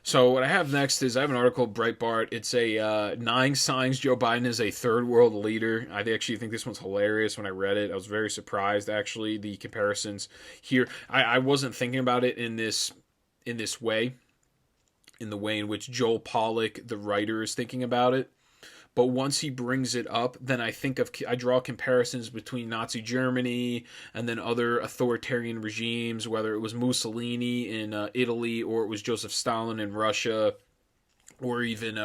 So what I have next is I have an article, Breitbart. It's a 9 signs Joe Biden is a third world leader. I actually think this one's hilarious. When I read it, I was very surprised. Actually, the comparisons here. I wasn't thinking about it in this way, in the way in which Joel Pollack, the writer, is thinking about it. But once he brings it up, then I draw comparisons between Nazi Germany and then other authoritarian regimes, whether it was Mussolini in Italy or it was Joseph Stalin in Russia or even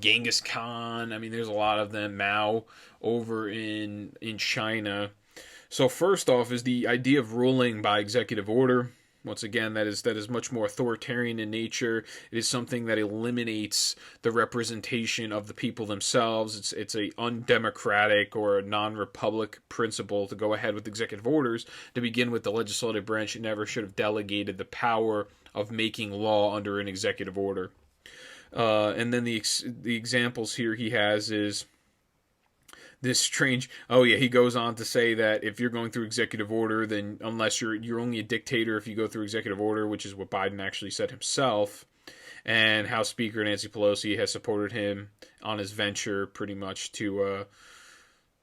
Genghis Khan. I mean, there's a lot of them. Mao over in China. So first off is the idea of ruling by executive order. Once again, that is much more authoritarian in nature. It is something that eliminates the representation of the people themselves. It's a undemocratic or a non-republic principle to go ahead with executive orders. To begin with, the legislative branch never should have delegated the power of making law under an executive order. And then the examples here he has is this strange. Oh yeah, he goes on to say that if you're going through executive order, then unless you're only a dictator if you go through executive order, which is what Biden actually said himself. And House Speaker Nancy Pelosi has supported him on his venture pretty much to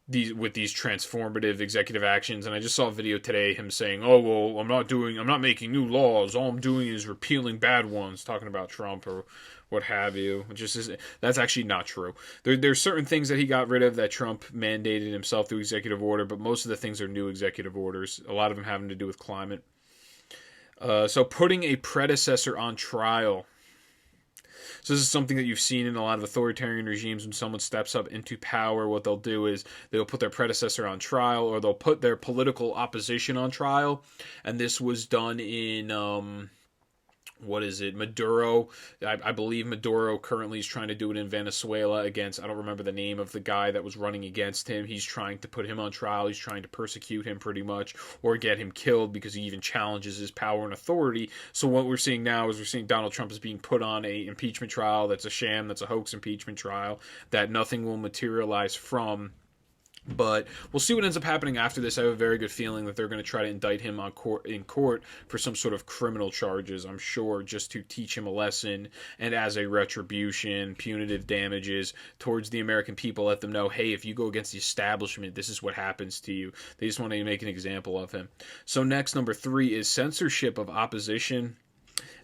these transformative executive actions. And I just saw a video today him saying, "Oh well, I'm not making new laws. All I'm doing is repealing bad ones," talking about Trump or what have you. That's actually not true. There's certain things that he got rid of that Trump mandated himself through executive order, but most of the things are new executive orders. A lot of them having to do with climate. So putting a predecessor on trial. So this is something that you've seen in a lot of authoritarian regimes. When someone steps up into power, what they'll do is they'll put their predecessor on trial, or they'll put their political opposition on trial. And this was done in what is it, Maduro. I believe Maduro currently is trying to do it in Venezuela against, I don't remember the name of the guy that was running against him. He's trying to put him on trial. He's trying to persecute him pretty much, or get him killed because he even challenges his power and authority. So what we're seeing now is we're seeing Donald Trump is being put on a impeachment trial that's a sham, that's a hoax impeachment trial that nothing will materialize from. But we'll see what ends up happening after this. I have a very good feeling that they're going to try to indict him in court for some sort of criminal charges, I'm sure, just to teach him a lesson and as a retribution, punitive damages towards the American people. Let them know, hey, if you go against the establishment, this is what happens to you. They just want to make an example of him. So next, number 3 is censorship of opposition.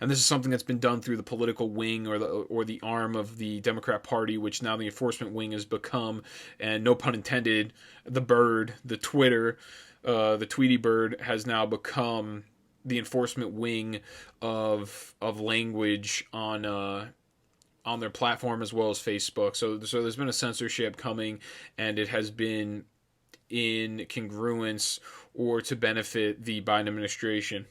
And this is something that's been done through the political wing or the arm of the Democrat Party, which now the enforcement wing has become, and no pun intended, the bird, the Tweety bird has now become the enforcement wing of language on their platform as well as Facebook. So there's been a censorship coming, and it has been in congruence or to benefit the Biden administration,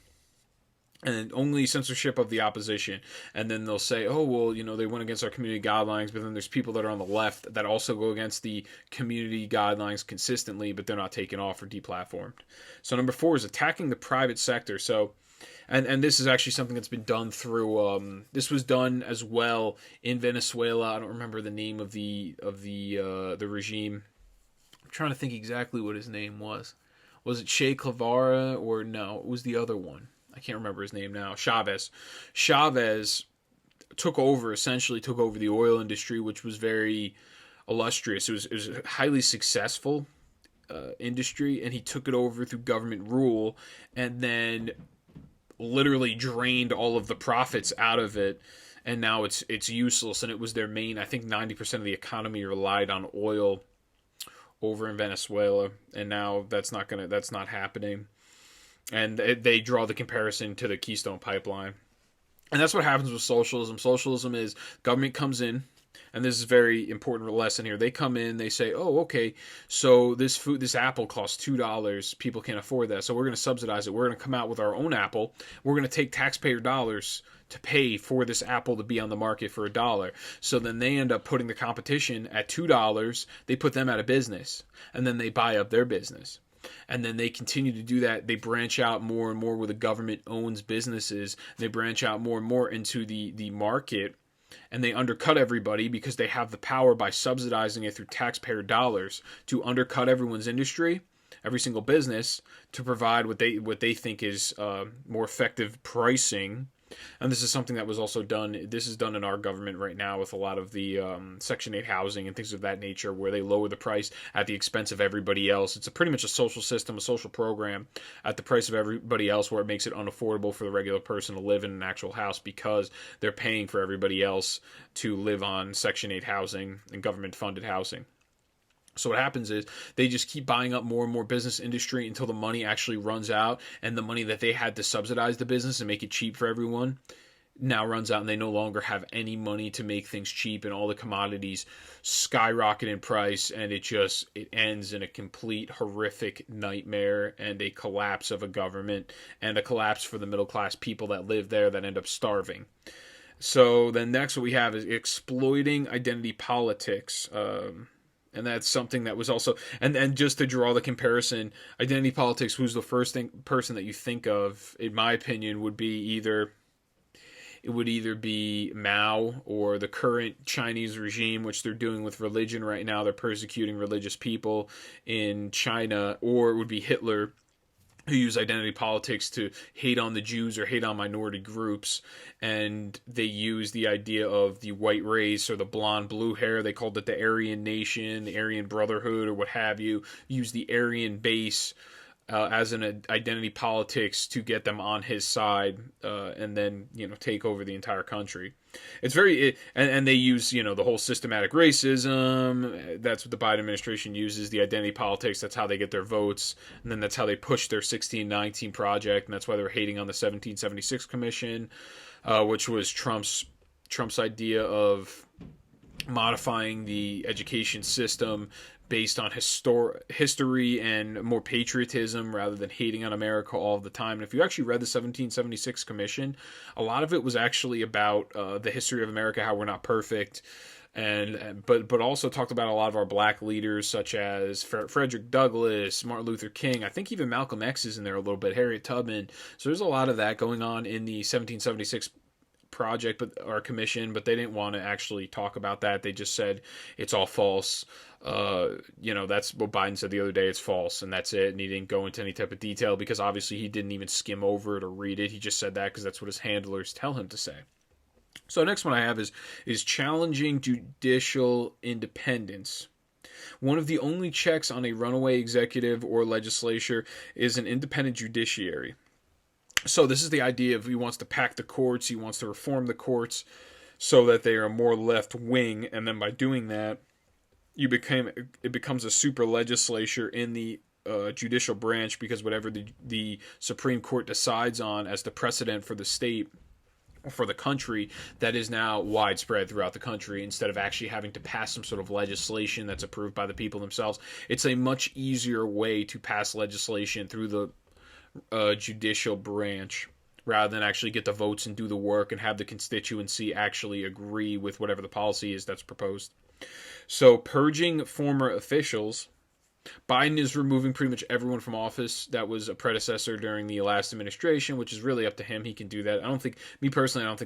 and only censorship of the opposition. And then they'll say, oh, well, they went against our community guidelines, but then there's people that are on the left that also go against the community guidelines consistently, but they're not taken off or deplatformed. So number 4 is attacking the private sector. So, and this is actually something that's been done through, this was done as well in Venezuela. I don't remember the name of the regime. I'm trying to think exactly what his name was. Was it Che Guevara or no? It was the other one. I can't remember his name now. Chavez essentially took over the oil industry, which was very illustrious. It was a highly successful industry, and he took it over through government rule, and then literally drained all of the profits out of it. And now it's useless, and it was their main. I think 90% of the economy relied on oil over in Venezuela, and now that's not happening. And they draw the comparison to the Keystone Pipeline. And that's what happens with socialism. Socialism is government comes in, and this is a very important lesson here. They come in, they say, oh, okay, so this apple costs $2. People can't afford that, so we're going to subsidize it. We're going to come out with our own apple. We're going to take taxpayer dollars to pay for this apple to be on the market for $1. So then they end up putting the competition at $2. They put them out of business, and then they buy up their business. And then they continue to do that. They branch out more and more where the government owns businesses. They branch out more and more into the market, and they undercut everybody because they have the power by subsidizing it through taxpayer dollars to undercut everyone's industry, every single business, to provide what they think is more effective pricing And this is something that was also done. This is done in our government right now with a lot of the Section 8 housing and things of that nature, where they lower the price at the expense of everybody else. It's pretty much a social system, a social program at the price of everybody else, where it makes it unaffordable for the regular person to live in an actual house because they're paying for everybody else to live on Section 8 housing and government funded housing. So what happens is they just keep buying up more and more business industry until the money actually runs out, and the money that they had to subsidize the business and make it cheap for everyone now runs out, and they no longer have any money to make things cheap, and all the commodities skyrocket in price, and it ends in a complete horrific nightmare and a collapse of a government and a collapse for the middle class people that live there that end up starving. So then next what we have is exploiting identity politics. And that's something that was also, and just to draw the comparison, identity politics, who's the person that you think of, in my opinion, would be either be Mao or the current Chinese regime, which they're doing with religion right now. They're persecuting religious people in China, or it would be Hitler, who use identity politics to hate on the Jews or hate on minority groups. And they use the idea of the white race or the blonde blue hair. They called it the Aryan nation, the Aryan brotherhood, or what have you. Use the Aryan base as an identity politics to get them on his side, and then take over the entire country. It's and they use the whole systematic racism. That's what the Biden administration uses, the identity politics. That's how they get their votes, and then that's how they push their 1619 project, and that's why they're hating on the 1776 Commission, which was Trump's idea of modifying the education system based on history and more patriotism rather than hating on America all the time. And if you actually read the 1776 Commission, a lot of it was actually about the history of America, how we're not perfect, but also talked about a lot of our black leaders, such as Frederick Douglass, Martin Luther King. I think even Malcolm X is in there a little bit, Harriet Tubman. So there's a lot of that going on in the 1776 project, or commission, but they didn't want to actually talk about that. They just said it's all false. That's what Biden said the other day. It's false, and that's it. And he didn't go into any type of detail because obviously he didn't even skim over it or read it. He just said that because that's what his handlers tell him to say. So next one I have is challenging judicial independence. One of the only checks on a runaway executive or legislature is an independent judiciary. So this is the idea of he wants to pack the courts, he wants to reform the courts so that they are more left-wing, and then by doing that, it becomes a super legislature in the judicial branch, because whatever the Supreme Court decides on as the precedent for the state or for the country, that is now widespread throughout the country, instead of actually having to pass some sort of legislation that's approved by the people themselves. It's a much easier way to pass legislation through the judicial branch, rather than actually get the votes and do the work and have the constituency actually agree with whatever the policy is that's proposed. So purging former officials. Biden is removing pretty much everyone from office that was a predecessor during the last administration, which is really up to him. He can do that. I don't think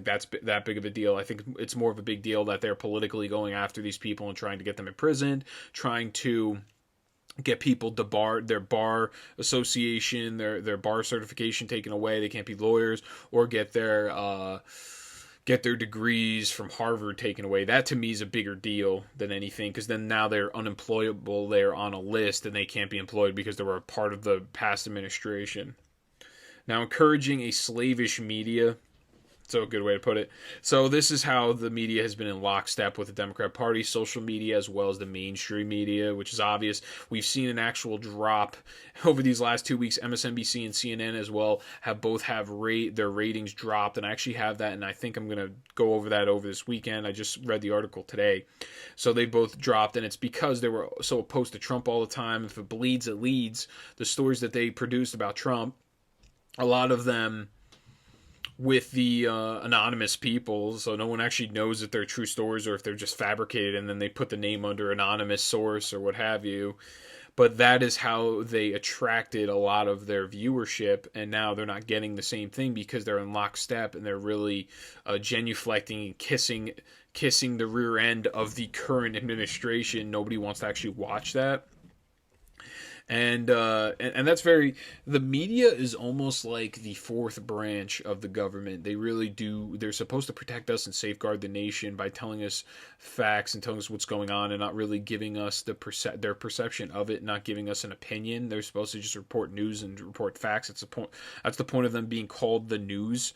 that's that big of a deal. I think it's more of a big deal that they're politically going after these people and trying to get them imprisoned, trying to get people debarred, their bar association, their bar certification taken away. They can't be lawyers, or get their degrees from Harvard taken away. That to me is a bigger deal than anything, because then now they're unemployable. They're on a list and they can't be employed because they were a part of the past administration. Now, encouraging a slavish media. So a good way to put it. So this is how the media has been in lockstep with the Democrat Party, social media as well as the mainstream media, which is obvious. We've seen an actual drop over these last 2 weeks. MSNBC and CNN as well have their ratings dropped, and I actually have that, and I think I'm going to go over that over this weekend. I just read the article today. So they both dropped, and it's because they were so opposed to Trump all the time. If it bleeds, it leads. The stories that they produced about Trump, a lot of them with the anonymous people, so no one actually knows if they're true stories or if they're just fabricated, and then they put the name under anonymous source or what have you. But that is how they attracted a lot of their viewership, and now they're not getting the same thing because they're in lockstep and they're really genuflecting and kissing the rear end of the current administration. Nobody wants to actually watch that. And that's very, the media is almost like the fourth branch of the government. They really do, they're supposed to protect us and safeguard the nation by telling us facts and telling us what's going on and not really giving us their perception of it, not giving us an opinion. They're supposed to just report news and report facts. That's the point of them being called the news.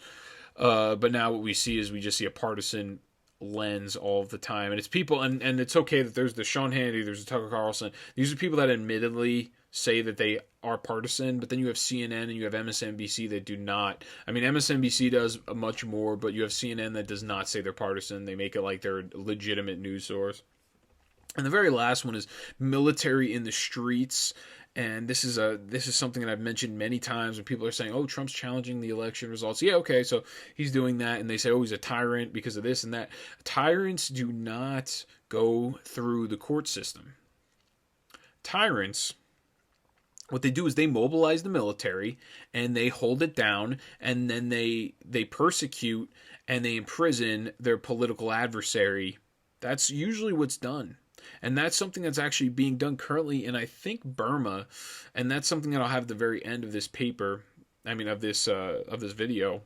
But now what we see is we just see a partisan lens all of the time, and it's people, and it's okay that there's the Sean Hannity, there's the Tucker Carlson. These are people that admittedly say that they are partisan, but then you have CNN and you have MSNBC that do not. I mean, MSNBC does much more, but you have CNN that does not say they're partisan. They make it like they're a legitimate news source. And the very last one is military in the streets. And this is something that I've mentioned many times when people are saying, "Oh, Trump's challenging the election results." Yeah, okay, so he's doing that, and they say, "Oh, he's a tyrant because of this and that." Tyrants do not go through the court system. Tyrants, what they do is they mobilize the military and they hold it down, and then they persecute and they imprison their political adversary. That's usually what's done. And that's something that's actually being done currently in, I think, Burma, and that's something that I'll have at the very end of this paper. I mean, of this video.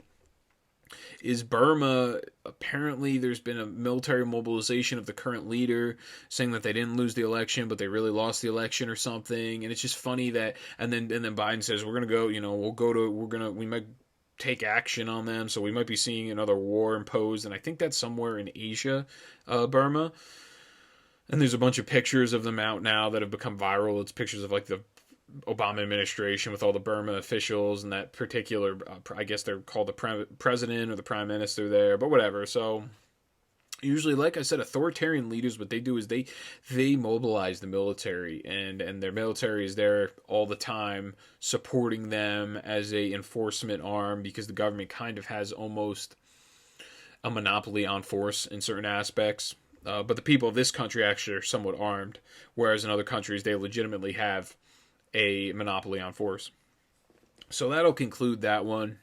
Is Burma, apparently there's been a military mobilization of the current leader, saying that they didn't lose the election but they really lost the election or something. And it's just funny that, and then Biden says, we're gonna go, we might take action on them, so we might be seeing another war imposed. And I think that's somewhere in Asia, Burma. And there's a bunch of pictures of them out now that have become viral. It's pictures of like the Obama administration with all the Burma officials and that particular, I guess they're called the president or the prime minister there, but whatever. So usually, like I said, authoritarian leaders, what they do is they mobilize the military, and their military is there all the time supporting them as a enforcement arm, because the government kind of has almost a monopoly on force in certain aspects. But the people of this country actually are somewhat armed, whereas in other countries they legitimately have a monopoly on force. So that'll conclude that one.